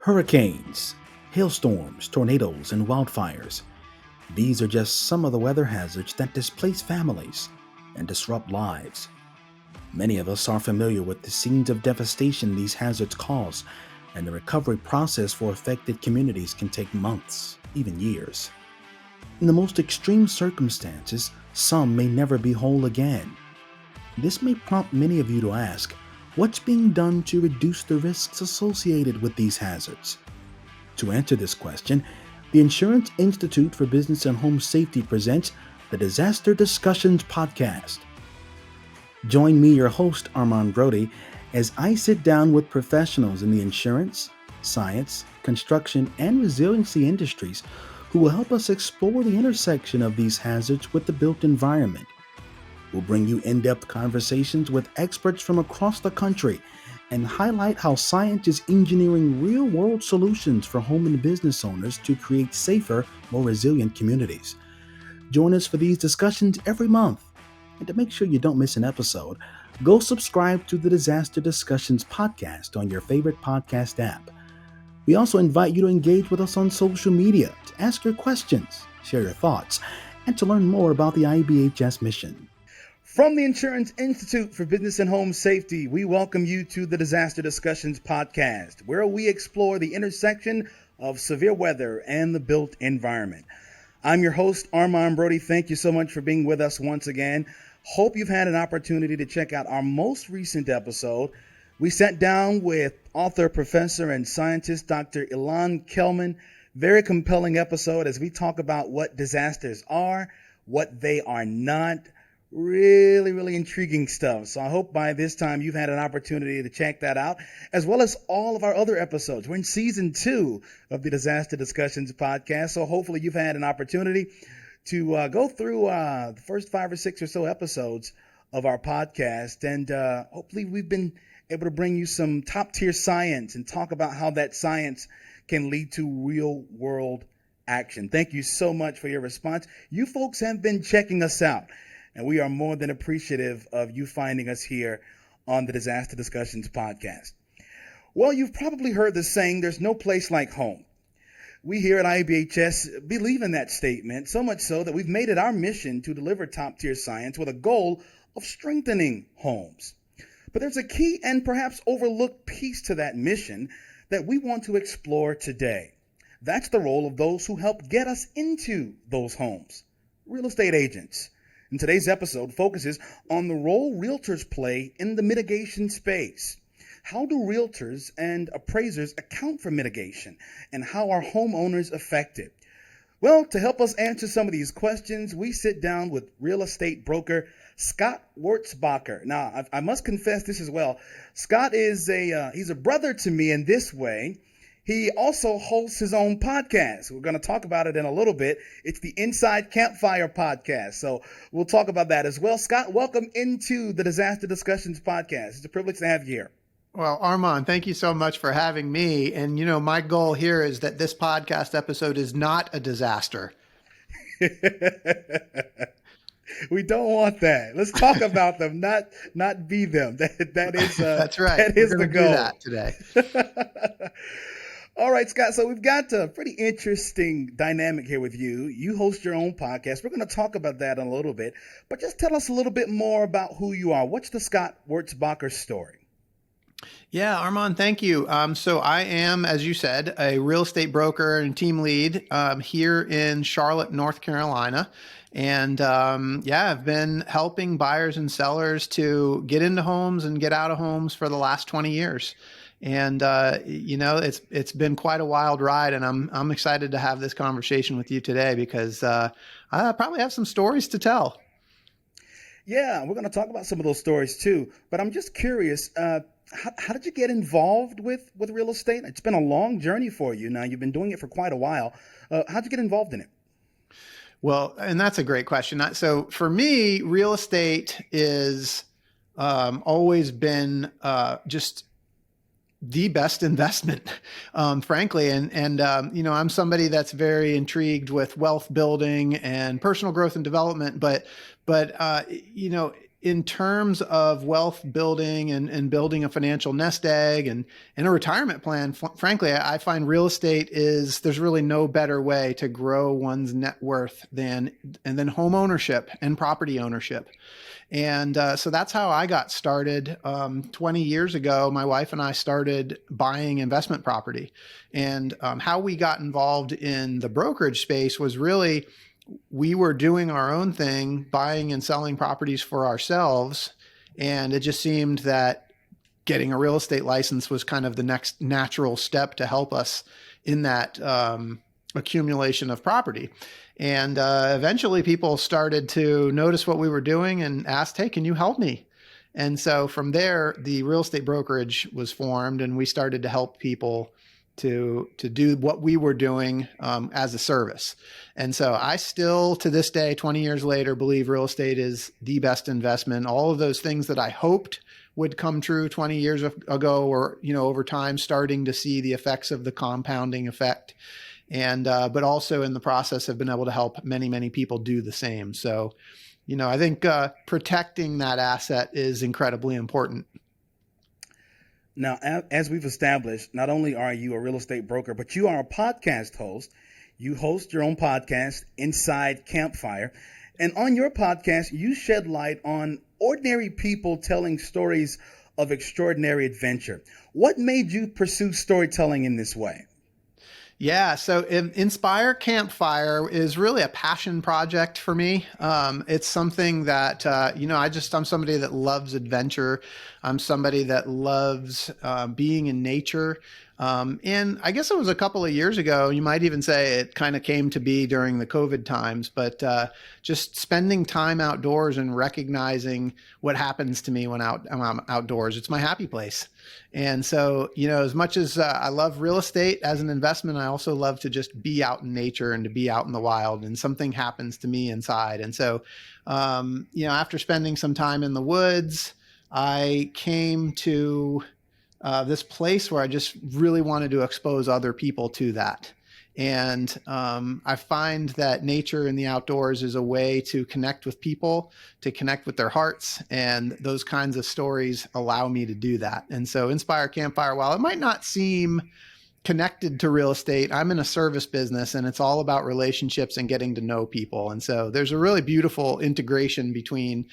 Hurricanes, hailstorms, tornadoes, and wildfires. These are just some of the weather hazards that displace families and disrupt lives. Many of us are familiar with the scenes of devastation these hazards cause, and the recovery process for affected communities can take months, even years. In the most extreme circumstances, some may never be whole again. This may prompt many of you to ask, what's being done to reduce the risks associated with these hazards? To answer this question, the Insurance Institute for Business and Home Safety presents the Disaster Discussions Podcast. Join me, your host, Armand Brody, as I sit down with professionals in the insurance, science, construction, and resiliency industries who will help us explore the intersection of these hazards with the built environment. We'll bring you in-depth conversations with experts from across the country and highlight how science is engineering real-world solutions for home and business owners to create safer, more resilient communities. Join us for these discussions every month. And to make sure you don't miss an episode, go subscribe to the Disaster Discussions Podcast on your favorite podcast app. We also invite you to engage with us on social media, to ask your questions, share your thoughts, and to learn more about the IBHS mission. From the Insurance Institute for Business and Home Safety, we welcome you to the Disaster Discussions Podcast, where we explore the intersection of severe weather and the built environment. I'm your host, Armand Brody. Thank you so much for being with us once again. Hope you've had an opportunity to check out our most recent episode. We sat down with author, professor, and scientist Dr. Ilan Kelman. Very compelling episode as we talk about what disasters are, what they are not. Really intriguing stuff. So I hope by this time you've had an opportunity to check that out, as well as all of our other episodes. We're in season 2 of the Disaster Discussions Podcast. So hopefully you've had an opportunity to go through the first 5 or 6 or so episodes of our podcast. And hopefully we've been able to bring you some top tier science and talk about how that science can lead to real world action. Thank you so much for your response. You folks have been checking us out, and we are more than appreciative of you finding us here on the Disaster Discussions Podcast. Well, you've probably heard the saying, there's no place like home. We here at IBHS believe in that statement, so much so that we've made it our mission to deliver top-tier science with a goal of strengthening homes. But there's a key and perhaps overlooked piece to that mission that we want to explore today. That's the role of those who help get us into those homes, real estate agents. And today's episode focuses on the role realtors play in the mitigation space. How do realtors and appraisers account for mitigation, and how are homeowners affected? Well, to help us answer some of these questions, we sit down with real estate broker Scott Wurtzbacher. Now, I must confess this as well. Scott is he's a brother to me in this way. He also hosts his own podcast. We're going to talk about it in a little bit. It's the Inside Campfire podcast. So we'll talk about that as well. Scott, welcome into the Disaster Discussions Podcast. It's a privilege to have you here. Well, Armand, thank you so much for having me. And, my goal here is that this podcast episode is not a disaster. We don't want that. Let's talk about them, not be them. That is that's right. That is the goal. Do that today. All right, Scott. So we've got a pretty interesting dynamic here with you. You host your own podcast. We're going to talk about that in a little bit, but just tell us a little bit more about who you are. What's the Scott Wurtzbacher story? Yeah, Armand, thank you. So I am, as you said, a real estate broker and team lead here in Charlotte, North Carolina. And I've been helping buyers and sellers to get into homes and get out of homes for the last 20 years. And, it's been quite a wild ride, and I'm excited to have this conversation with you today because I probably have some stories to tell. Yeah, we're going to talk about some of those stories too. But I'm just curious, how did you get involved with real estate? It's been a long journey for you now. You've been doing it for quite a while. How'd you get involved in it? Well, and that's a great question. So for me, real estate is always been just the best investment, frankly. And I'm somebody that's very intrigued with wealth building and personal growth and development. But in terms of wealth building and building a financial nest egg and a retirement plan, frankly, I find real estate there's really no better way to grow one's net worth than home ownership and property ownership. And so that's how I got started. 20 years ago, my wife and I started buying investment property. And how we got involved in the brokerage space was really, we were doing our own thing, buying and selling properties for ourselves. And it just seemed that getting a real estate license was kind of the next natural step to help us in that accumulation of property. And eventually people started to notice what we were doing and asked, hey, can you help me? And so from there, the real estate brokerage was formed, and we started to help people to do what we were doing as a service. And so I still, to this day, 20 years later, believe real estate is the best investment. All of those things that I hoped would come true 20 years ago, or, over time, starting to see the effects of the compounding effect. And, but also in the process have been able to help many, many people do the same. So, I think protecting that asset is incredibly important. Now, as we've established, not only are you a real estate broker, but you are a podcast host. You host your own podcast, Inside Campfire. And on your podcast, you shed light on ordinary people telling stories of extraordinary adventure. What made you pursue storytelling in this way? Yeah, so Inspire Campfire is really a passion project for me. It's something that, I'm somebody that loves adventure. I'm somebody that loves being in nature. And I guess it was a couple of years ago, you might even say it kind of came to be during the COVID times, but just spending time outdoors and recognizing what happens to me when I'm outdoors. It's my happy place. And so, as much as I love real estate as an investment, I also love to just be out in nature and to be out in the wild, and something happens to me inside. And so, after spending some time in the woods, I came to this place where I just really wanted to expose other people to that. And I find that nature and the outdoors is a way to connect with people, to connect with their hearts. And those kinds of stories allow me to do that. And so Inspire Campfire, while it might not seem connected to real estate, I'm in a service business, and it's all about relationships and getting to know people. And so there's a really beautiful integration between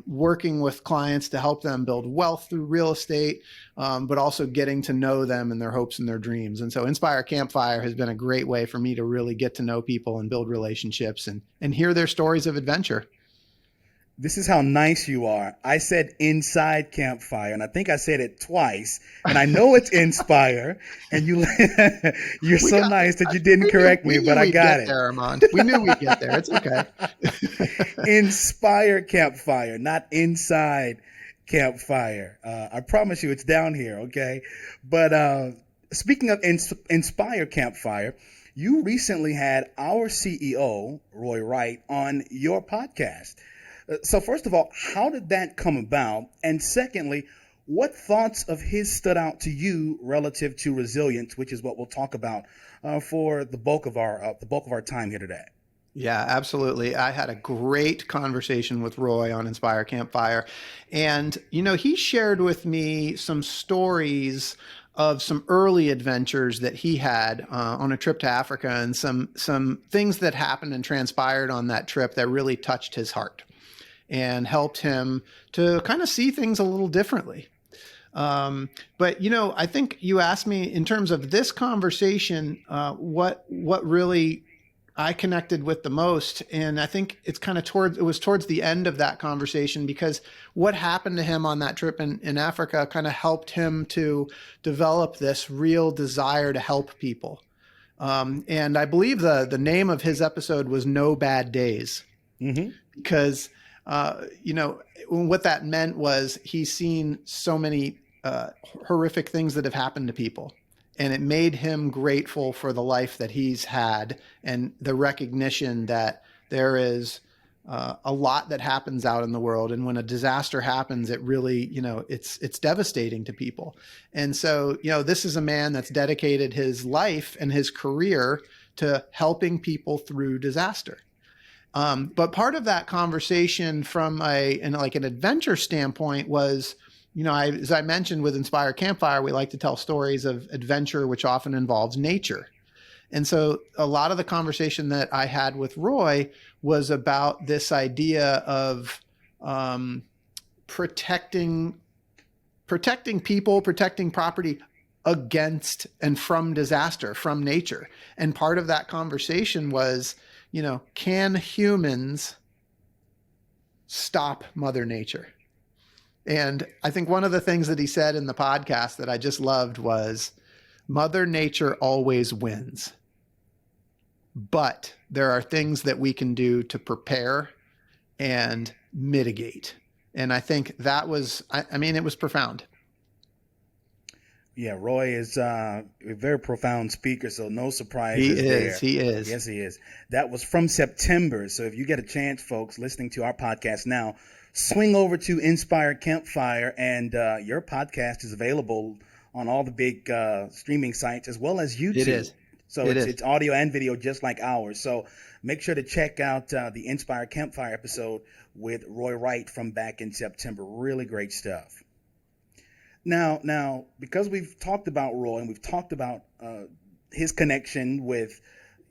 working with clients to help them build wealth through real estate, but also getting to know them and their hopes and their dreams. And so Inspire Campfire has been a great way for me to really get to know people and build relationships and hear their stories of adventure. This is how nice you are. I said Inside Campfire, and I think I said it twice, and I know it's Inspire, and you're so nice that you didn't correct me, but I got it. There, Armand. We knew we'd get there. It's okay. Inspire Campfire, not Inside Campfire. I promise you it's down here, okay? But speaking of Inspire Campfire, you recently had our CEO, Roy Wright, on your podcast. So first of all, how did that come about? And secondly, what thoughts of his stood out to you relative to resilience, which is what we'll talk about for the bulk of our time here today? Yeah, absolutely. I had a great conversation with Roy on Inspire Campfire. And, he shared with me some stories of some early adventures that he had on a trip to Africa, and some things that happened and transpired on that trip that really touched his heart and helped him to kind of see things a little differently. But, I think you asked me in terms of this conversation, what really I connected with the most. And I think it's kind of it was towards the end of that conversation, because what happened to him on that trip in Africa kind of helped him to develop this real desire to help people. And I believe the name of his episode was No Bad Days, because what that meant was he's seen so many horrific things that have happened to people, and it made him grateful for the life that he's had and the recognition that there is a lot that happens out in the world. And when a disaster happens, it really, it's devastating to people. And so, this is a man that's dedicated his life and his career to helping people through disaster. But part of that conversation from an adventure standpoint was, as I mentioned with Inspire Campfire, we like to tell stories of adventure, which often involves nature. And so a lot of the conversation that I had with Roy was about this idea of protecting people, protecting property against and from disaster, from nature. And part of that conversation was, can humans stop Mother Nature? And I think one of the things that he said in the podcast that I just loved was, Mother Nature always wins. But there are things that we can do to prepare and mitigate. And I think that was, it was profound. Yeah, Roy is a very profound speaker, so no surprises there. He is. Yes, he is. That was from September. So if you get a chance, folks, listening to our podcast now, swing over to Inspire Campfire, and your podcast is available on all the big streaming sites as well as YouTube. It is. So it's audio and video just like ours. So make sure to check out the Inspire Campfire episode with Roy Wright from back in September. Really great stuff. Now, because we've talked about Roy and we've talked about his connection with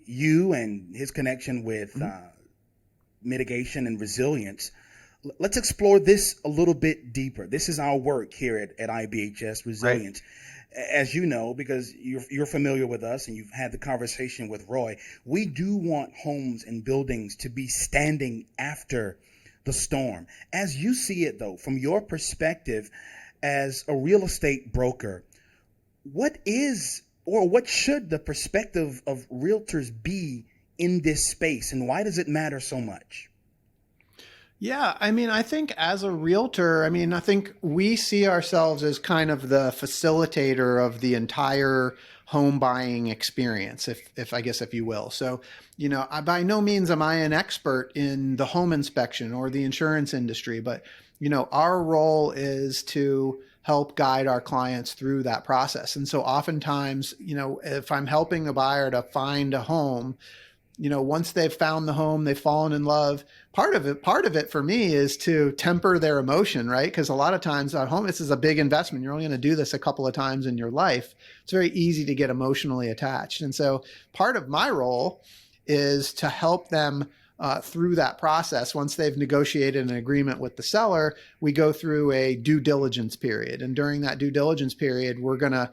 you and his connection with mitigation and resilience, let's explore this a little bit deeper. This is our work here at IBHS Resilience. Right. As you know, because you're familiar with us and you've had the conversation with Roy, we do want homes and buildings to be standing after the storm. As you see it, though, from your perspective as a real estate broker, what is or what should the perspective of realtors be in this space, and why does it matter so much? Yeah, I think as a realtor, I think we see ourselves as kind of the facilitator of the entire home buying experience, if you will. So, by no means am I an expert in the home inspection or the insurance industry, but, our role is to help guide our clients through that process. And so oftentimes, if I'm helping a buyer to find a home, once they've found the home, they've fallen in love. Part of it for me is to temper their emotion, right? Because a lot of times at home, this is a big investment. You're only going to do this a couple of times in your life. It's very easy to get emotionally attached. And so part of my role is to help them through that process. Once they've negotiated an agreement with the seller, we go through a due diligence period. And during that due diligence period, we're gonna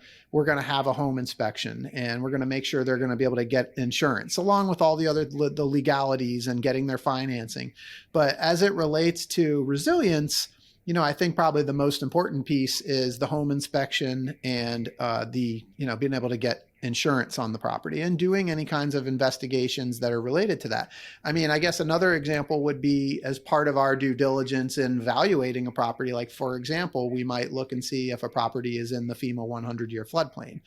have a home inspection, and we're gonna make sure they're gonna be able to get insurance, along with all the other the legalities and getting their financing. But as it relates to resilience, I think probably the most important piece is the home inspection and being able to get insurance on the property and doing any kinds of investigations that are related to that. I guess another example would be as part of our due diligence in evaluating a property. Like, for example, we might look and see if a property is in the FEMA 100-year floodplain.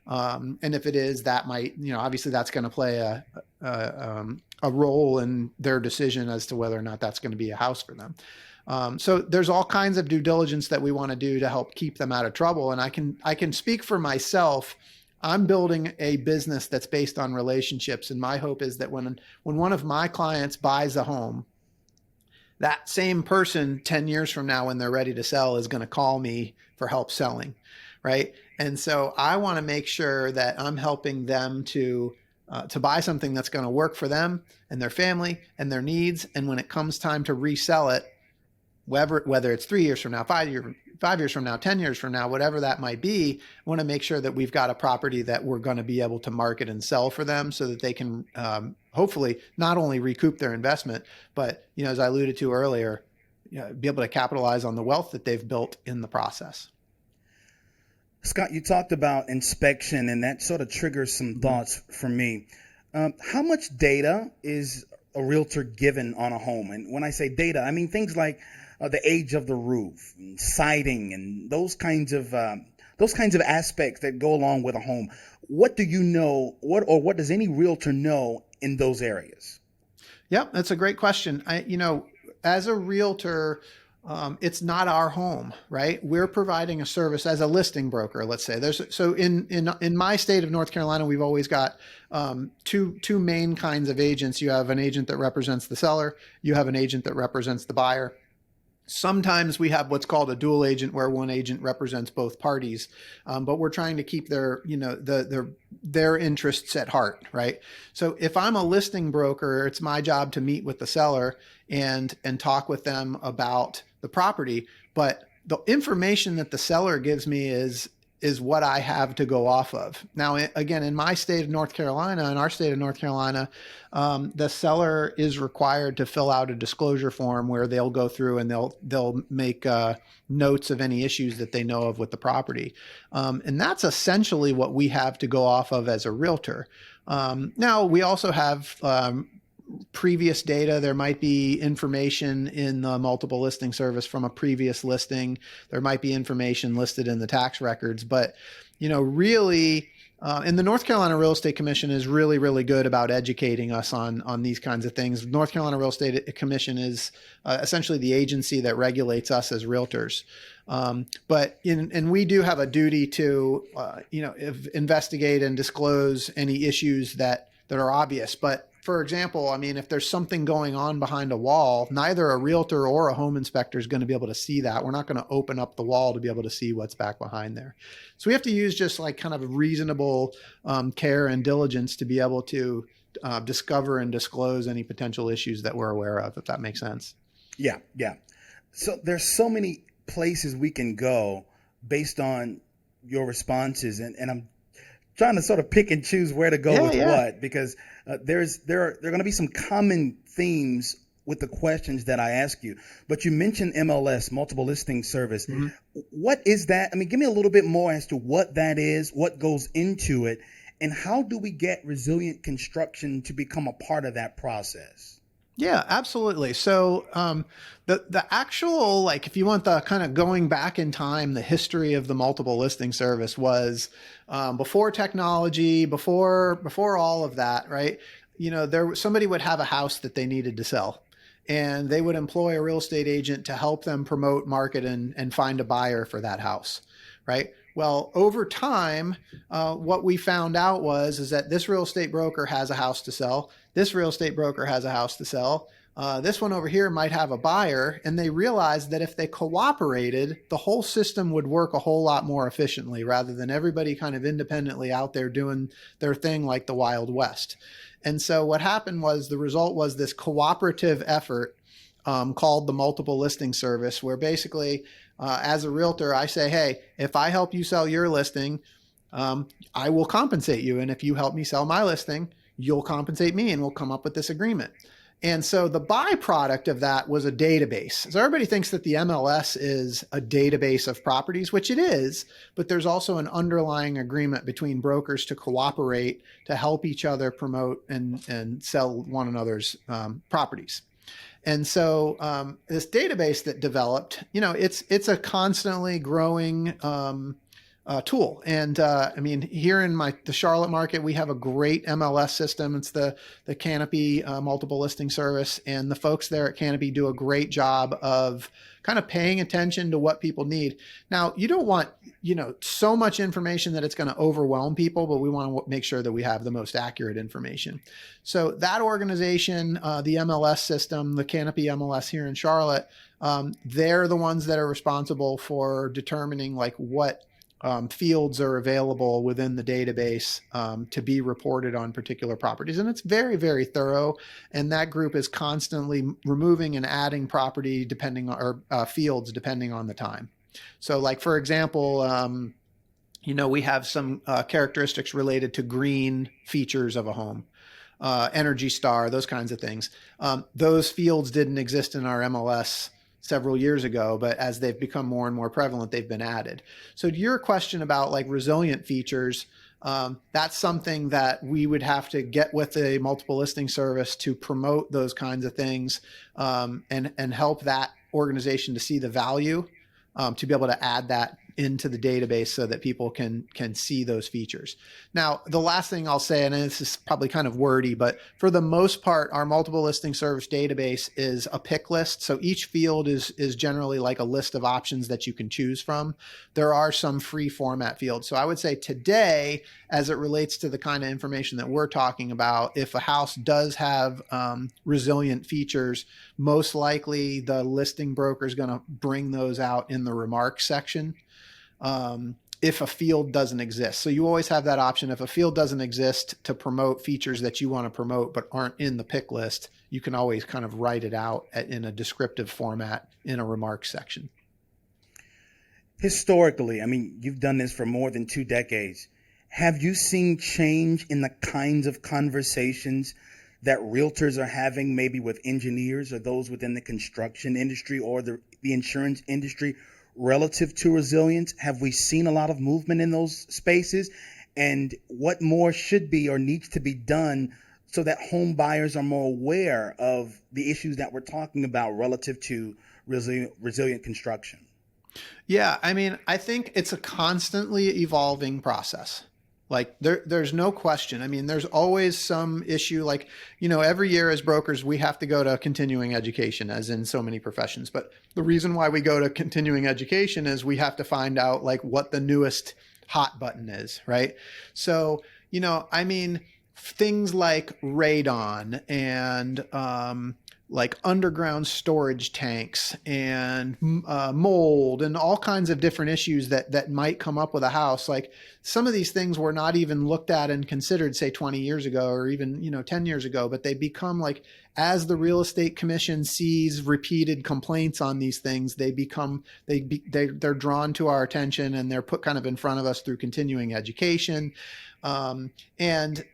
And if it is, that might, obviously that's going to play a role in their decision as to whether or not that's going to be a house for them. So there's all kinds of due diligence that we want to do to help keep them out of trouble. And I can speak for myself. I'm building a business that's based on relationships. And my hope is that when one of my clients buys a home, that same person 10 years from now, when they're ready to sell, is going to call me for help selling. Right. And so I want to make sure that I'm helping them to buy something that's going to work for them and their family and their needs. And when it comes time to resell it, whether it's 3 years from now, 5 years from now, 10 years from now, whatever that might be, I want to make sure that we've got a property that we're going to be able to market and sell for them so that they can hopefully not only recoup their investment, but, as I alluded to earlier, be able to capitalize on the wealth that they've built in the process. Scott, you talked about inspection, and that sort of triggers some thoughts for me. How much data is a realtor given on a home? And when I say data, I mean things like the age of the roof, and siding, and those kinds of aspects that go along with a home. What do you know? What does any realtor know in those areas? Yep, that's a great question. As a realtor, It's not our home, right? We're providing a service as a listing broker. Let's say in my state of North Carolina, we've always got two main kinds of agents. You have an agent that represents the seller. You have an agent that represents the buyer. Sometimes we have what's called a dual agent, where one agent represents both parties, but we're trying to keep their interests at heart, right? So if I'm a listing broker, it's my job to meet with the seller and talk with them about the property. But the information that the seller gives me is what I have to go off of. Now, again, in my state of North Carolina, in our state of North Carolina, the seller is required to fill out a disclosure form where they'll go through and they'll make notes of any issues that they know of with the property. And that's essentially what we have to go off of as a realtor. Now, we also have previous data. There might be information in the multiple listing service from a previous listing. There might be information listed in the tax records, but really, and the North Carolina Real Estate Commission is really, really good about educating us on these kinds of things. North Carolina Real Estate Commission is essentially the agency that regulates us as realtors. And we do have a duty to, investigate and disclose any issues that are obvious. But for example, I mean, if there's something going on behind a wall, neither a realtor or a home inspector is going to be able to see that. We're not going to open up the wall to be able to see what's back behind there. So we have to use just like kind of reasonable care and diligence to be able to discover and disclose any potential issues that we're aware of, if that makes sense. Yeah. So there's so many places we can go based on your responses, and I'm trying to sort of pick and choose where to go with what, because there are going to be some common themes with the questions that I ask you. But you mentioned MLS, multiple listing service. Mm-hmm. What is that? I mean, give me a little bit more as to what that is, what goes into it, and how do we get Resilient Construction to become a part of that process? Yeah, absolutely. So the actual, like, if you want the kind of going back in time, the history of the multiple listing service was before technology, before all of that, right? Somebody would have a house that they needed to sell, and they would employ a real estate agent to help them promote, market, and find a buyer for that house, right? Well, over time, what we found out is that this real estate broker has a house to sell. This real estate broker has a house to sell. This one over here might have a buyer, and they realized that if they cooperated, the whole system would work a whole lot more efficiently rather than everybody kind of independently out there doing their thing like the Wild West. And so what happened was the result was this cooperative effort called the multiple listing service, where basically as a realtor, I say, hey, if I help you sell your listing, I will compensate you. And if you help me sell my listing, you'll compensate me, and we'll come up with this agreement. And so the byproduct of that was a database. So everybody thinks that the MLS is a database of properties, which it is, but there's also an underlying agreement between brokers to cooperate to help each other promote and sell one another's properties. And so this database that developed, it's a constantly growing tool. And I mean, here in the Charlotte market, we have a great MLS system. It's the Canopy multiple listing service. And the folks there at Canopy do a great job of kind of paying attention to what people need. Now, you don't want, so much information that it's going to overwhelm people, but we want to make sure that we have the most accurate information. So that organization, the MLS system, the Canopy MLS here in Charlotte, they're the ones that are responsible for determining like what fields are available within the database to be reported on particular properties. And it's very, very thorough. And that group is constantly removing and adding property fields depending on the time. So like, for example, we have some characteristics related to green features of a home, Energy Star, those kinds of things. Those fields didn't exist in our MLS several years ago, but as they've become more and more prevalent, they've been added. So to your question about like resilient features, that's something that we would have to get with a multiple listing service to promote those kinds of things and help that organization to see the value, to be able to add that into the database so that people can see those features. Now, the last thing I'll say, and this is probably kind of wordy, but for the most part, our multiple listing service database is a pick list. So each field is generally like a list of options that you can choose from. There are some free format fields. So I would say today, as it relates to the kind of information that we're talking about, if a house does have resilient features, most likely the listing broker is going to bring those out in the remarks section. If a field doesn't exist. So you always have that option. If a field doesn't exist to promote features that you want to promote but aren't in the pick list, you can always kind of write it out in a descriptive format in a remarks section. Historically, I mean, you've done this for more than 2 decades. Have you seen change in the kinds of conversations that realtors are having, maybe with engineers or those within the construction industry or the insurance industry, relative to resilience? Have we seen a lot of movement in those spaces? And what more should be or needs to be done so that home buyers are more aware of the issues that we're talking about relative to resilient construction? Yeah, I mean, I think it's a constantly evolving process. Like there's no question. I mean, there's always some issue. Like, every year as brokers, we have to go to continuing education, as in so many professions. But the reason why we go to continuing education is we have to find out like what the newest hot button is, right? So, I mean, things like radon and like underground storage tanks and mold and all kinds of different issues that might come up with a house. Like some of these things were not even looked at and considered, say 20 years ago or even 10 years ago, but they become like, as the real estate commission sees repeated complaints on these things, they're drawn to our attention and they're put kind of in front of us through continuing education. And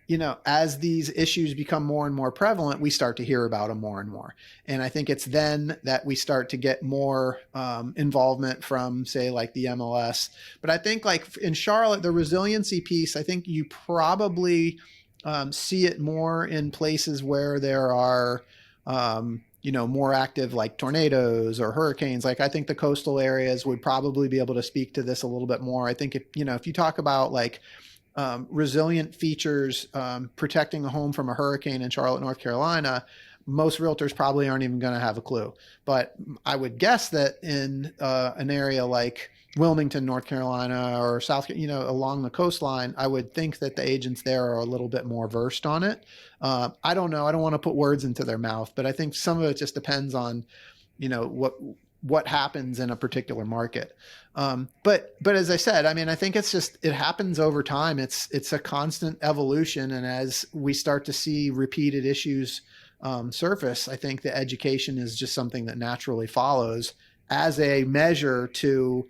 as these issues become more and more prevalent, we start to hear about them more and more. And I think it's then that we start to get more involvement from, say, like the MLS. But I think like in Charlotte, the resiliency piece, I think you probably see it more in places where there are more active like tornadoes or hurricanes. Like I think the coastal areas would probably be able to speak to this a little bit more. I think if you talk about like resilient features protecting a home from a hurricane in Charlotte, North Carolina, most realtors probably aren't even going to have a clue. But I would guess that in an area like Wilmington, North Carolina, or South, along the coastline, I would think that the agents there are a little bit more versed on it. I don't know. I don't want to put words into their mouth, but I think some of it just depends on, what happens in a particular market. But as I said, I mean, I think it happens over time. It's a constant evolution. And as we start to see repeated issues surface, I think the education is just something that naturally follows as a measure to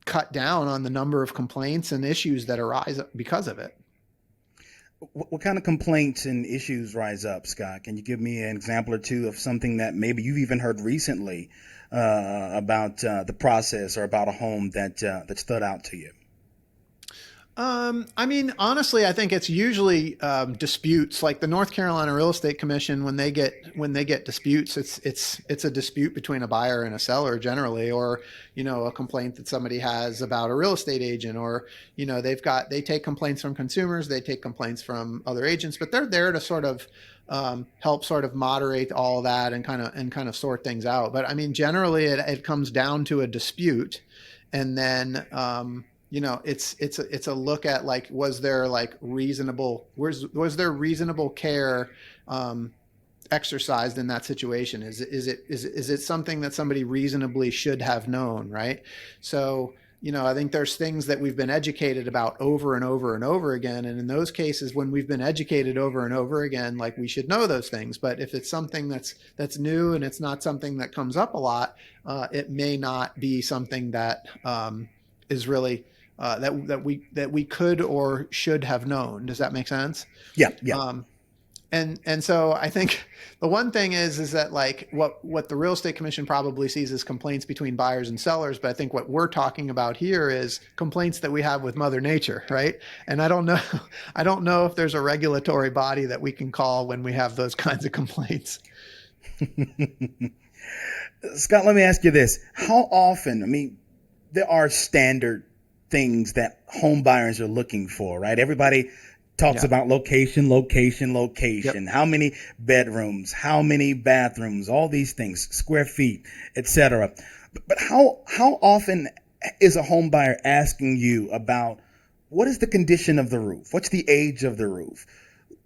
cut down on the number of complaints and issues that arise because of it. What kind of complaints and issues rise up, Scott? Can you give me an example or two of something that maybe you've even heard recently about the process or about a home that stood out to you? I mean, honestly, I think it's usually disputes. Like the North Carolina Real Estate Commission, when they get disputes, it's a dispute between a buyer and a seller generally, or a complaint that somebody has about a real estate agent, or they take complaints from consumers, they take complaints from other agents, but they're there to sort of help sort of moderate all that and kind of sort things out. But I mean, generally, it comes down to a dispute, and then it's a look at like, was there reasonable care exercised in that situation? Is it something that somebody reasonably should have known, right? So I think there's things that we've been educated about over and over and over again, and in those cases, when we've been educated over and over again, like we should know those things. But if it's something that's new and it's not something that comes up a lot, it may not be something that is really that we could or should have known. Does that make sense? Yeah. And so I think the one thing is that like what the Real Estate Commission probably sees as complaints between buyers and sellers, but I think what we're talking about here is complaints that we have with Mother Nature, right? And I don't know if there's a regulatory body that we can call when we have those kinds of complaints. Scott, let me ask you this: how often? I mean, there are standard things that home buyers are looking for, right? Everybody talks about location, location, location. Yep. How many bedrooms, how many bathrooms, all these things, square feet, etc. But how often is a home buyer asking you about what is the condition of the roof? What's the age of the roof?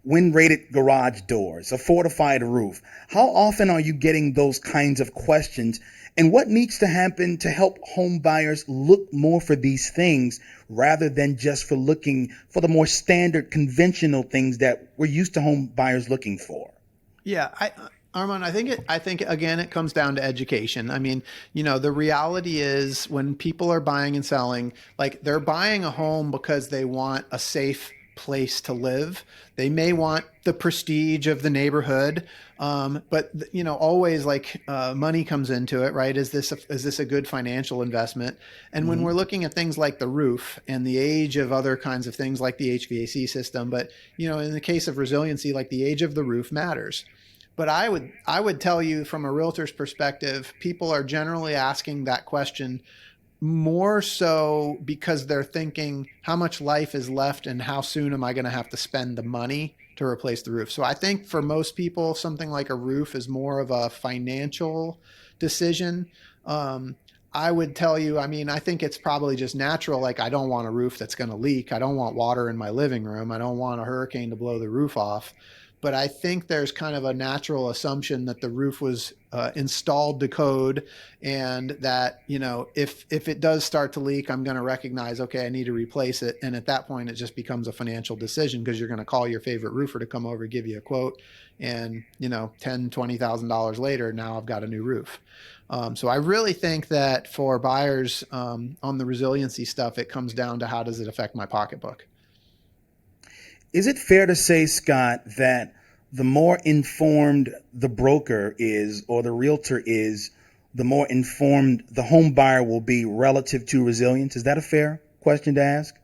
Wind rated garage doors, a fortified roof. How often are you getting those kinds of questions? And what needs to happen to help home buyers look more for these things rather than just for looking for the more standard conventional things that we're used to home buyers looking for? Yeah, Armand, I think again, it comes down to education. I mean, the reality is when people are buying and selling, like they're buying a home because they want a safe place to live. They may want the prestige of the neighborhood, but always like money comes into it, right? Is this a good financial investment? And when we're looking at things like the roof and the age of other kinds of things like the HVAC system, but in the case of resiliency, like the age of the roof matters. But I would tell you from a realtor's perspective, people are generally asking that question more so because they're thinking how much life is left and how soon am I going to have to spend the money to replace the roof. So I think for most people, something like a roof is more of a financial decision. I would tell you, I mean, I think it's probably just natural. Like, I don't want a roof that's going to leak. I don't want water in my living room. I don't want a hurricane to blow the roof off. But I think there's kind of a natural assumption that the roof was installed to code, and that, if it does start to leak, I'm going to recognize, okay, I need to replace it. And at that point, it just becomes a financial decision because you're going to call your favorite roofer to come over, give you a quote. And, $10,000-$20,000 later, now I've got a new roof. So I really think that for buyers on the resiliency stuff, it comes down to how does it affect my pocketbook? Is it fair to say, Scott, that the more informed the broker is or the realtor is, the more informed the home buyer will be relative to resilience? Is that a fair question to ask?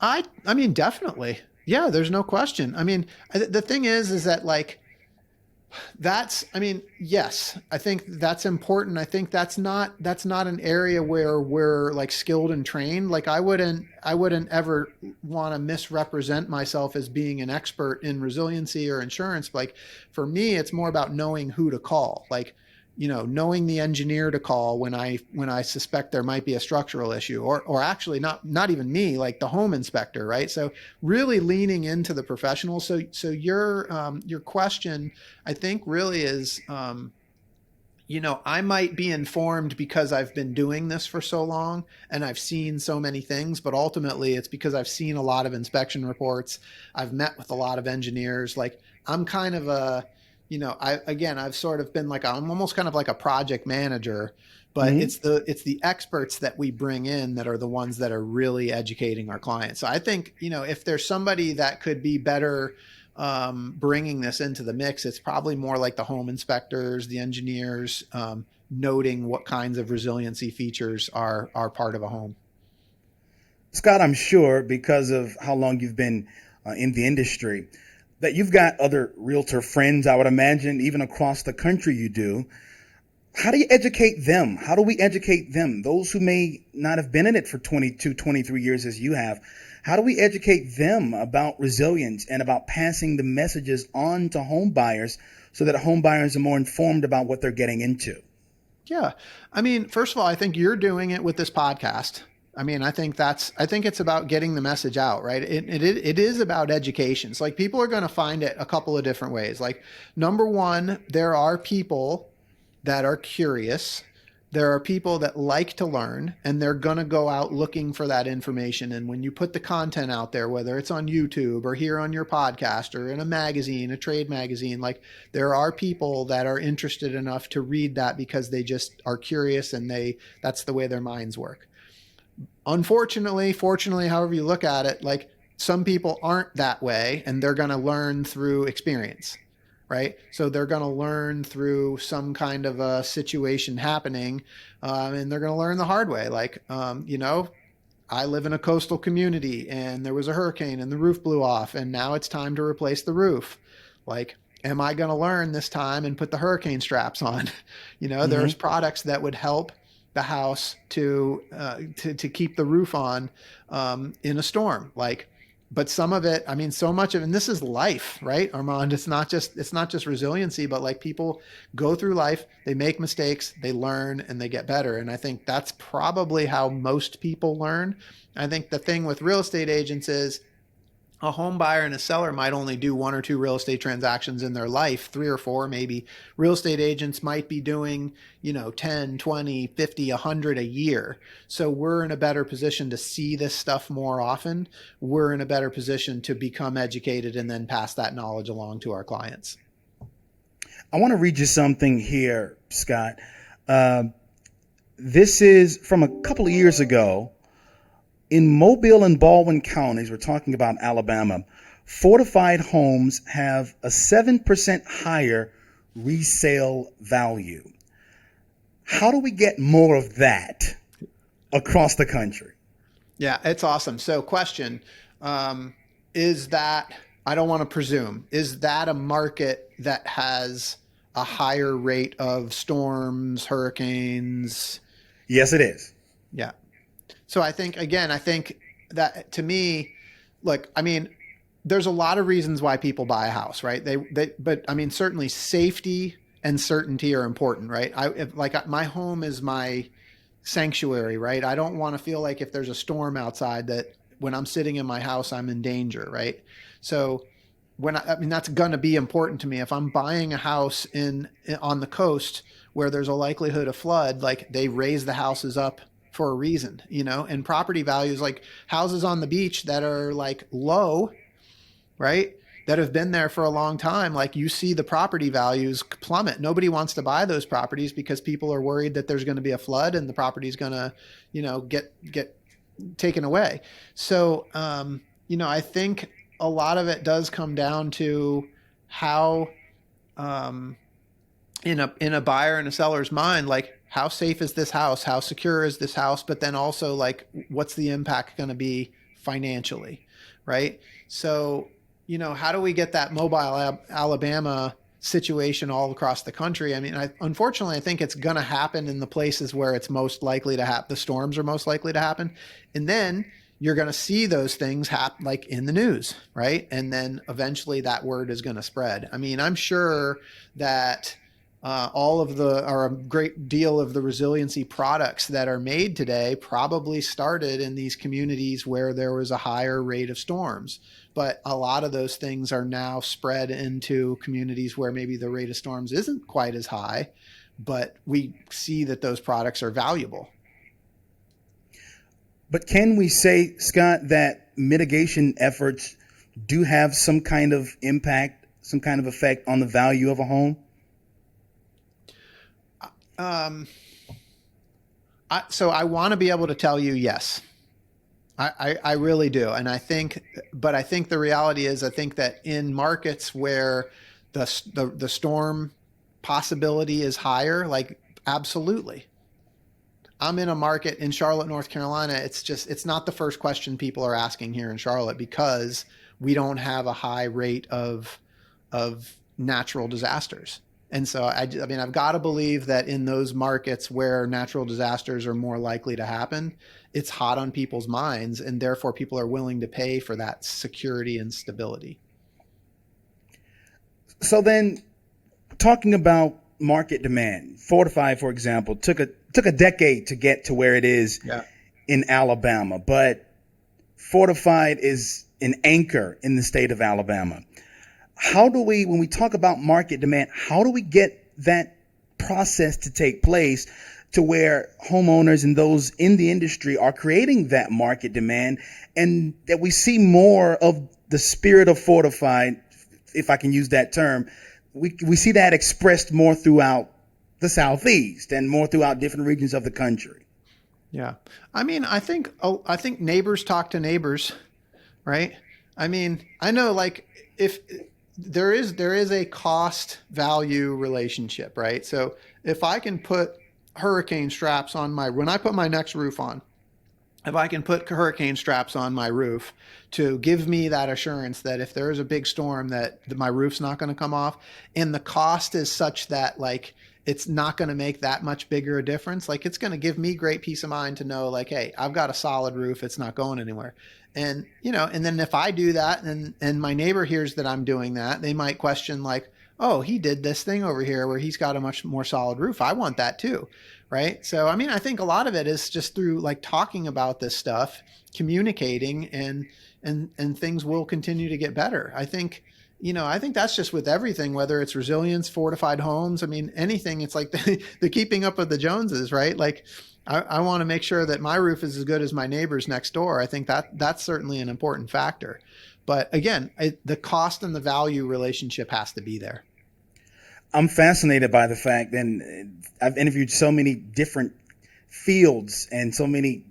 I mean, definitely. Yeah, there's no question. I mean, the thing is that like, yes, I think that's important. I think that's not an area where we're like skilled and trained. Like I wouldn't ever want to misrepresent myself as being an expert in resiliency or insurance. Like for me, it's more about knowing who to call. Like, knowing the engineer to call when I suspect there might be a structural issue, or actually not even me, like the home inspector, right? So really leaning into the professionals. So your question, I think, really is, I might be informed because I've been doing this for so long and I've seen so many things, but ultimately it's because I've seen a lot of inspection reports. I've met with a lot of engineers. Like I'm kind of I've sort of been I'm almost kind of like a project manager, but it's the experts that we bring in that are the ones that are really educating our clients. So I think, if there's somebody that could be better bringing this into the mix, it's probably more like the home inspectors, the engineers, noting what kinds of resiliency features are part of a home. Scott, I'm sure because of how long you've been in the industry, that you've got other realtor friends, I would imagine, even across the country you do. How do you educate them? How do we educate them? Those who may not have been in it for 22, 23 years as you have. How do we educate them about resilience and about passing the messages on to home buyers so that home buyers are more informed about what they're getting into? Yeah. I mean, first of all, I think you're doing it with this podcast. I mean, I think it's about getting the message out, right? It is about education. So like people are going to find it a couple of different ways. Like number one, there are people that are curious. There are people that like to learn, and they're going to go out looking for that information. And when you put the content out there, whether it's on YouTube or here on your podcast or in a magazine, a trade magazine, like there are people that are interested enough to read that because they just are curious and that's the way their minds work. Unfortunately, fortunately, however you look at it, like some people aren't that way and they're going to learn through experience, right? So they're going to learn through some kind of a situation happening, and they're going to learn the hard way. Like, I live in a coastal community and there was a hurricane and the roof blew off and now it's time to replace the roof. Like, am I going to learn this time and put the hurricane straps on? There's products that would help the house to keep the roof on in a storm. Like, but some of it, I mean, so much of, and this is life, right, Armand? It's not just resiliency, but like people go through life, they make mistakes, they learn, and they get better. And I think that's probably how most people learn. I think the thing with real estate agents is a home buyer and a seller might only do 1 or 2 real estate transactions in their life, 3 or 4 maybe. Real estate agents might be doing, 10, 20, 50, 100 a year. So we're in a better position to see this stuff more often. We're in a better position to become educated and then pass that knowledge along to our clients. I want to read you something here, Scott. This is from a couple of years ago. In Mobile and Baldwin counties, we're talking about Alabama, fortified homes have a 7% higher resale value. How do we get more of that across the country? Yeah, it's awesome. So question, is that, I don't want to presume, is that a market that has a higher rate of storms, hurricanes? Yes, it is. Yeah. So I think that to me, look, I mean, there's a lot of reasons why people buy a house, right? But I mean, certainly safety and certainty are important, right? My home is my sanctuary, right? I don't want to feel like if there's a storm outside that when I'm sitting in my house, I'm in danger, right? So that's going to be important to me. If I'm buying a house on the coast where there's a likelihood of flood, like they raise the houses up for a reason, and property values, like houses on the beach that are like low, right, that have been there for a long time, like you see the property values plummet. Nobody wants to buy those properties because people are worried that there's going to be a flood and the property's going to, get taken away. So, I think a lot of it does come down to how, in a buyer and a seller's mind, like, how safe is this house? How secure is this house? But then also, like, what's the impact going to be financially, right? So, how do we get that Mobile, Alabama situation all across the country? I mean, unfortunately, I think it's going to happen in the places where it's most likely to happen. The storms are most likely to happen. And then you're going to see those things happen, like in the news, right? And then eventually that word is going to spread. I mean, I'm sure that a great deal of the resiliency products that are made today probably started in these communities where there was a higher rate of storms. But a lot of those things are now spread into communities where maybe the rate of storms isn't quite as high, but we see that those products are valuable. But can we say, Scott, that mitigation efforts do have some kind of impact, some kind of effect on the value of a home? So I want to be able to tell you yes. I really do. And I think the reality is, I think that in markets where the storm possibility is higher, like absolutely. I'm in a market in Charlotte, North Carolina. It's not the first question people are asking here in Charlotte because we don't have a high rate of natural disasters. And so, I mean, I've got to believe that in those markets where natural disasters are more likely to happen, it's hot on people's minds, and therefore people are willing to pay for that security and stability. So then, talking about market demand, Fortified, for example, took a decade to get to where it is in Alabama, but Fortified is an anchor in the state of Alabama. How do we, when we talk about market demand, how do we get that process to take place to where homeowners and those in the industry are creating that market demand, and that we see more of the spirit of Fortified, if I can use that term, we see that expressed more throughout the Southeast and more throughout different regions of the country? Yeah. I mean, I think neighbors talk to neighbors, right? I mean, I know, like, if there is a cost value relationship, right? So if I can put hurricane straps on when I put my next roof on, if I can put hurricane straps on my roof to give me that assurance that if there is a big storm that my roof's not going to come off, and the cost is such that, like, it's not going to make that much bigger a difference. Like, it's going to give me great peace of mind to know, like, hey, I've got a solid roof. It's not going anywhere. And, and then if I do that and my neighbor hears that I'm doing that, they might question, like, oh, he did this thing over here where he's got a much more solid roof. I want that too. Right. So, I mean, I think a lot of it is just through like talking about this stuff, communicating, and things will continue to get better. I think that's just with everything, whether it's resilience, fortified homes. I mean, anything, it's like the keeping up with the Joneses, right? Like, I want to make sure that my roof is as good as my neighbor's next door. I think that's certainly an important factor. But again, the cost and the value relationship has to be there. I'm fascinated by the fact, and I've interviewed so many different fields and so many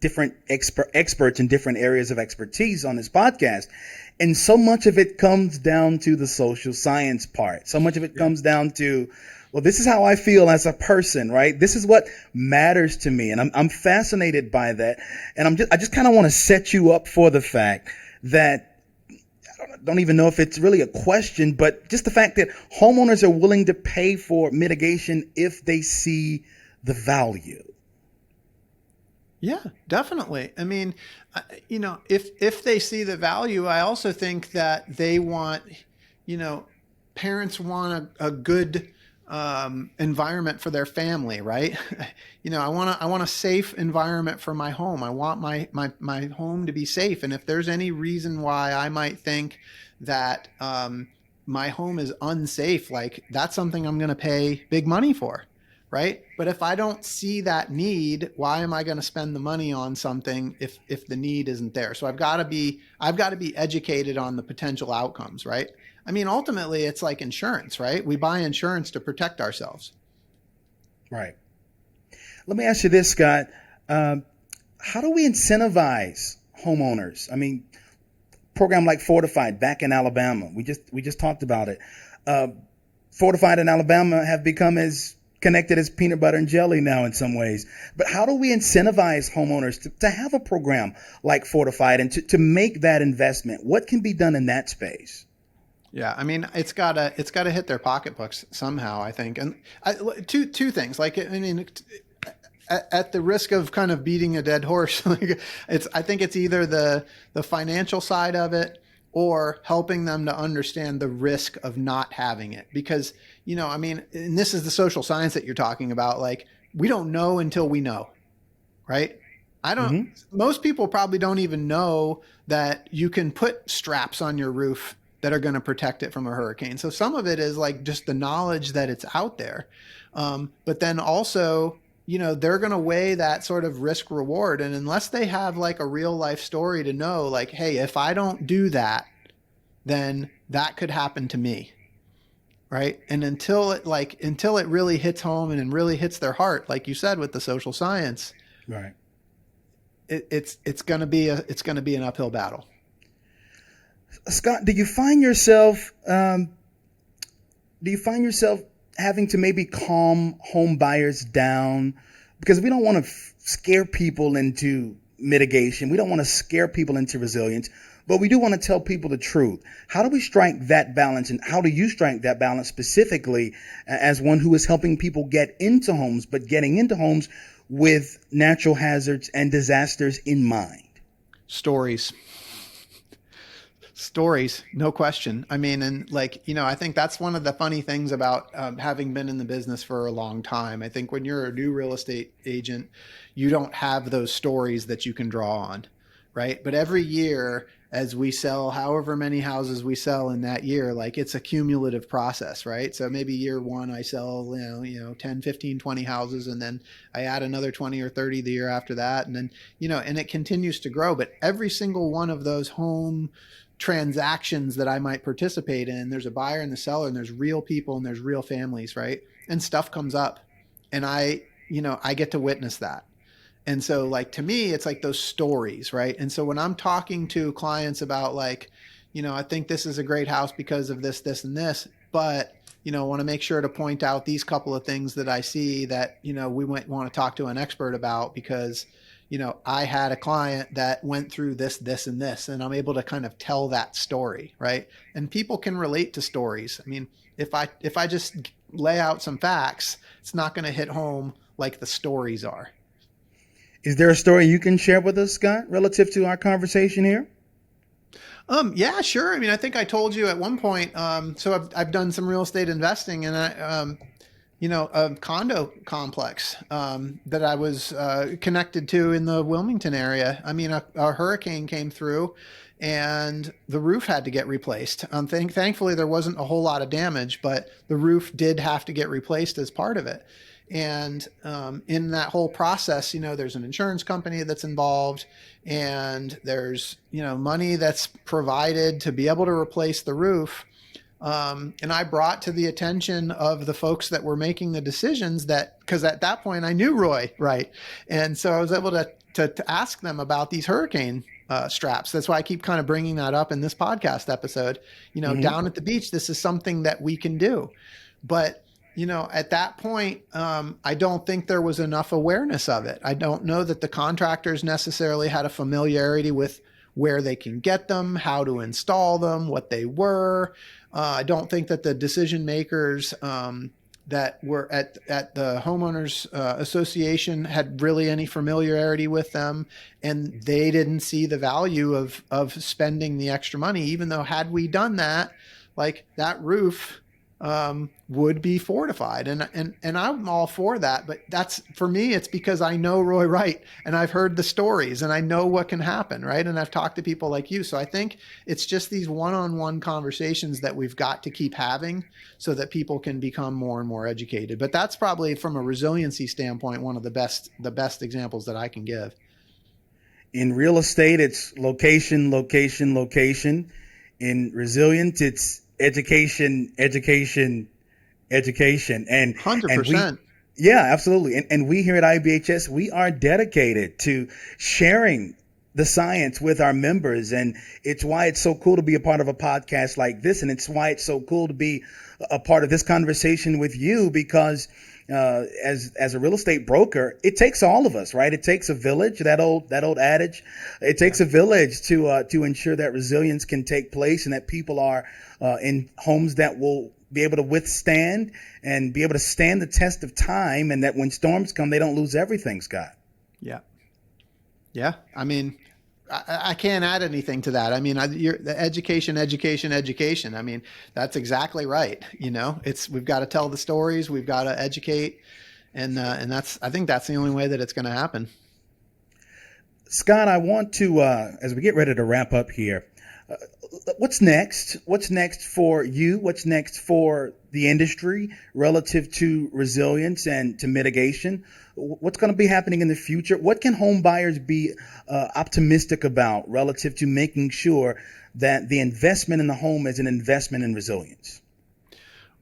different experts in different areas of expertise on this podcast. And so much of it comes down to the social science part. So much of it comes down to, well, this is how I feel as a person, right? This is what matters to me. And I'm fascinated by that. And I just kind of want to set you up for the fact that, I don't even know if it's really a question, but just the fact that homeowners are willing to pay for mitigation if they see the value. Yeah, definitely. I mean, if they see the value, I also think that they want, parents want a good environment for their family, right? I want a safe environment for my home. I want my home to be safe. And if there's any reason why I might think that my home is unsafe, like, that's something I'm going to pay big money for. Right. But if I don't see that need, why am I going to spend the money on something if the need isn't there? So I've got to be educated on the potential outcomes. Right. I mean, ultimately, it's like insurance, right? We buy insurance to protect ourselves. Right. Let me ask you this, Scott. How do we incentivize homeowners? I mean, program like Fortified back in Alabama, we just talked about it. Fortified in Alabama have become as connected as peanut butter and jelly now in some ways. But how do we incentivize homeowners to have a program like Fortified and to make that investment? What can be done in that space? Yeah, I mean, it's gotta hit their pocketbooks somehow, I think. And two things. Like, I mean, at the risk of kind of beating a dead horse, like, I think it's either the financial side of it, or helping them to understand the risk of not having it. Because, I mean, and this is the social science that you're talking about. Like, we don't know until we know, right? Most people probably don't even know that you can put straps on your roof that are going to protect it from a hurricane. So some of it is like just the knowledge that it's out there. But then also, they're going to weigh that sort of risk reward. And unless they have like a real life story to know, like, hey, if I don't do that, then that could happen to me. Right. And until it really hits home and really hits their heart, like you said, with the social science, right, it's going to be an uphill battle. Scott, do you find yourself having to maybe calm home buyers down? Because we don't want to scare people into mitigation. We don't want to scare people into resilience, but we do want to tell people the truth. How do we strike that balance, and how do you strike that balance specifically as one who is helping people get into homes, but getting into homes with natural hazards and disasters in mind? Stories, no question. I mean, and like, I think that's one of the funny things about having been in the business for a long time. I think when you're a new real estate agent, you don't have those stories that you can draw on, right? But every year, as we sell however many houses we sell in that year, like, it's a cumulative process, right? So maybe year one, I sell, 10, 15, 20 houses, and then I add another 20 or 30 the year after that. And then, and it continues to grow. But every single one of those home transactions that I might participate in, there's a buyer and the seller, and there's real people and there's real families, right? And stuff comes up, and I get to witness that. And so, like, to me, it's like those stories, right? And so when I'm talking to clients about, like, I think this is a great house because of this, this, and this, but, I want to make sure to point out these couple of things that I see that, we might want to talk to an expert about, because, I had a client that went through this, this, and this, and I'm able to kind of tell that story, right? And people can relate to stories. I mean, if I just lay out some facts, it's not going to hit home like the stories are. Is there a story you can share with us, Scott, relative to our conversation here? Yeah, sure. I mean, I think I told you at one point. So I've done some real estate investing, and a condo complex that I was connected to in the Wilmington area. I mean, a hurricane came through, and the roof had to get replaced. Thankfully, there wasn't a whole lot of damage, but the roof did have to get replaced as part of it. And in that whole process, there's an insurance company that's involved, and there's money that's provided to be able to replace the roof. And I brought to the attention of the folks that were making the decisions because at that point I knew Roy, right? And so I was able to ask them about these hurricane straps. That's why I keep kind of bringing that up in this podcast episode. Down at the beach, this is something that we can do. But at that point, I don't think there was enough awareness of it. I don't know that the contractors necessarily had a familiarity with where they can get them, how to install them, what they were. I don't think that the decision makers that were at the homeowners association had really any familiarity with them, and they didn't see the value of spending the extra money, even though had we done that, like that roof would be fortified. And I'm all for that, but that's, for me, it's because I know Roy Wright and I've heard the stories and I know what can happen. Right. And I've talked to people like you. So I think it's just these one-on-one conversations that we've got to keep having so that people can become more and more educated. But that's probably, from a resiliency standpoint, one of the best examples that I can give. In real estate, it's location, location, location. In resilience, it's education, education, education. And 100%. Yeah, absolutely. And we here at IBHS, we are dedicated to sharing the science with our members. And it's why it's so cool to be a part of a podcast like this. And it's why it's so cool to be a part of this conversation with you, because as a real estate broker, it takes all of us, right? It takes a village, that old adage. It takes a village to ensure that resilience can take place and that people are in homes that will be able to withstand and be able to stand the test of time, and that when storms come, they don't lose everything, Scott. Yeah. Yeah. I mean, I can't add anything to that. I mean, the education. I mean, that's exactly right. We've got to tell the stories, we've got to educate, and I think that's the only way that it's going to happen. Scott, I want to, as we get ready to wrap up here, what's next? What's next for you? What's next for the industry relative to resilience and to mitigation? What's going to be happening in the future? What can home buyers be optimistic about relative to making sure that the investment in the home is an investment in resilience?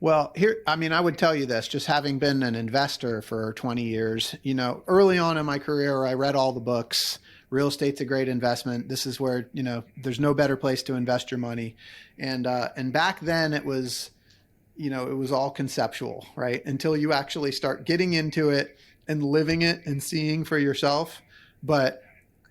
Well, I would tell you this, just having been an investor for 20 years, early on in my career, I read all the books. Real estate's a great investment. This is where, there's no better place to invest your money. And back then it was all conceptual, right? Until you actually start getting into it and living it and seeing for yourself. But,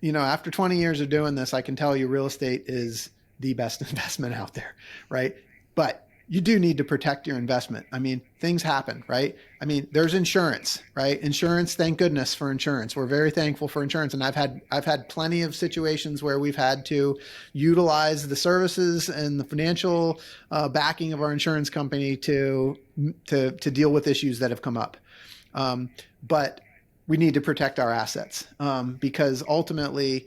after 20 years of doing this, I can tell you real estate is the best investment out there, right? But you do need to protect your investment. I mean, things happen, right? I mean, there's insurance, right? Insurance, thank goodness for insurance. We're very thankful for insurance. And I've had plenty of situations where we've had to utilize the services and the financial backing of our insurance company to deal with issues that have come up. But we need to protect our assets because ultimately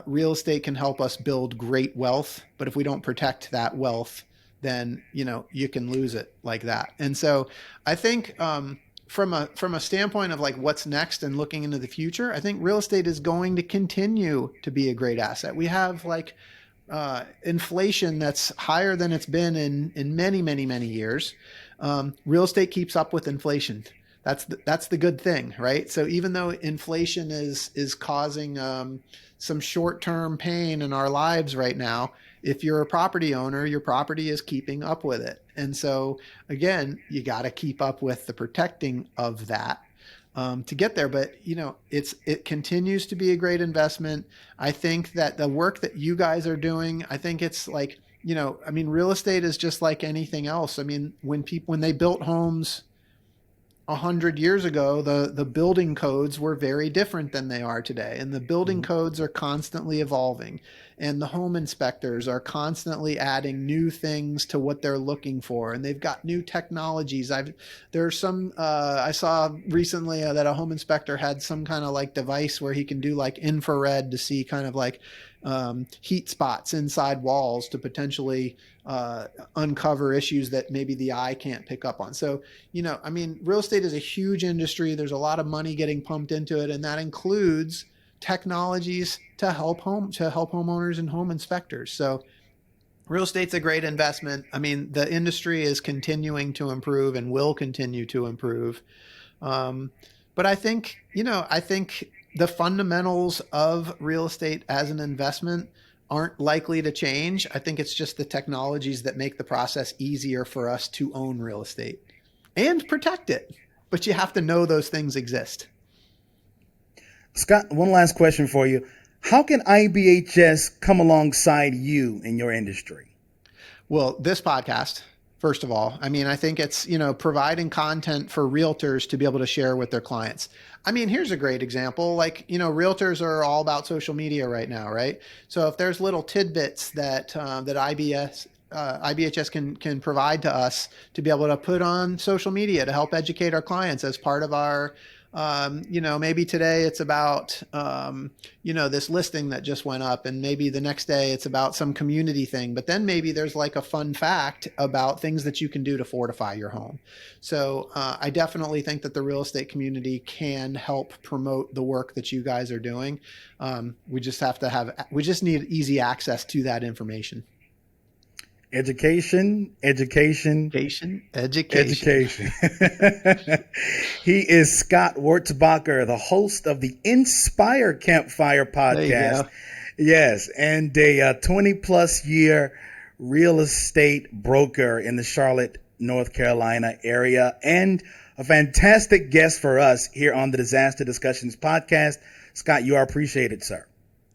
real estate can help us build great wealth. But if we don't protect that wealth, then you can lose it like that. And so I think from a standpoint of like what's next and looking into the future, I think real estate is going to continue to be a great asset. We have like inflation that's higher than it's been in many, many, many years. Real estate keeps up with inflation. That's the good thing, right? So even though inflation is causing some short-term pain in our lives right now, if you're a property owner, your property is keeping up with it. And so again, you got to keep up with the protecting of that to get there. But it continues to be a great investment. I think that the work that you guys are doing, I think it's like I mean, real estate is just like anything else. I mean, when they built homes 100 years ago, the building codes were very different than they are today. And the building codes are constantly evolving. And the home inspectors are constantly adding new things to what they're looking for. And they've got new technologies. I saw recently that a home inspector had some kind of like device where he can do like infrared to see kind of like heat spots inside walls to potentially uncover issues that maybe the eye can't pick up on. So, I mean, real estate is a huge industry. There's a lot of money getting pumped into it, and that includes technologies to help homeowners and home inspectors. So real estate's a great investment. I mean, the industry is continuing to improve and will continue to improve. But I think the fundamentals of real estate as an investment aren't likely to change. I think it's just the technologies that make the process easier for us to own real estate and protect it. But you have to know those things exist. Scott, one last question for you. How can IBHS come alongside you in your industry? Well, this podcast, first of all, I mean, I think it's, providing content for realtors to be able to share with their clients. I mean, here's a great example. Like, realtors are all about social media right now, right? So if there's little tidbits that IBHS can provide to us to be able to put on social media to help educate our clients as part of our, maybe today it's about, this listing that just went up, and maybe the next day it's about some community thing, but then maybe there's like a fun fact about things that you can do to fortify your home. So I definitely think that the real estate community can help promote the work that you guys are doing. We just need easy access to that information. Education. He is Scott Wurtzbacher, the host of the Inspire Campfire podcast. Yes, and a 20-plus year real estate broker in the Charlotte, North Carolina area, and a fantastic guest for us here on the Disaster Discussions podcast. Scott, you are appreciated, sir.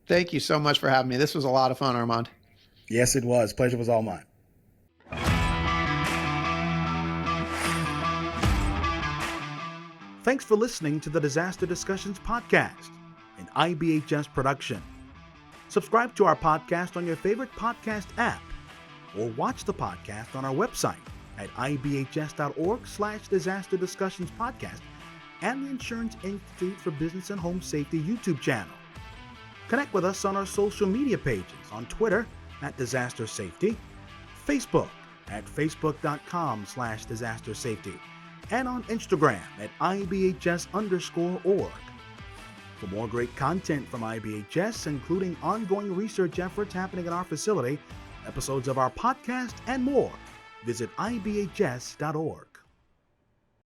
Thank you so much for having me. This was a lot of fun, Armand. Yes, it was. Pleasure was all mine. Thanks for listening to the Disaster Discussions podcast, an IBHS production. Subscribe to our podcast on your favorite podcast app, or watch the podcast on our website at ibhs.org/Disaster Discussions podcast and the Insurance Institute for Business and Home Safety YouTube channel. Connect with us on our social media pages on Twitter at Disaster Safety, Facebook at facebook.com/Disaster Safety, and on Instagram at IBHS_org. For more great content from IBHS, including ongoing research efforts happening in our facility, episodes of our podcast, and more, visit IBHS.org.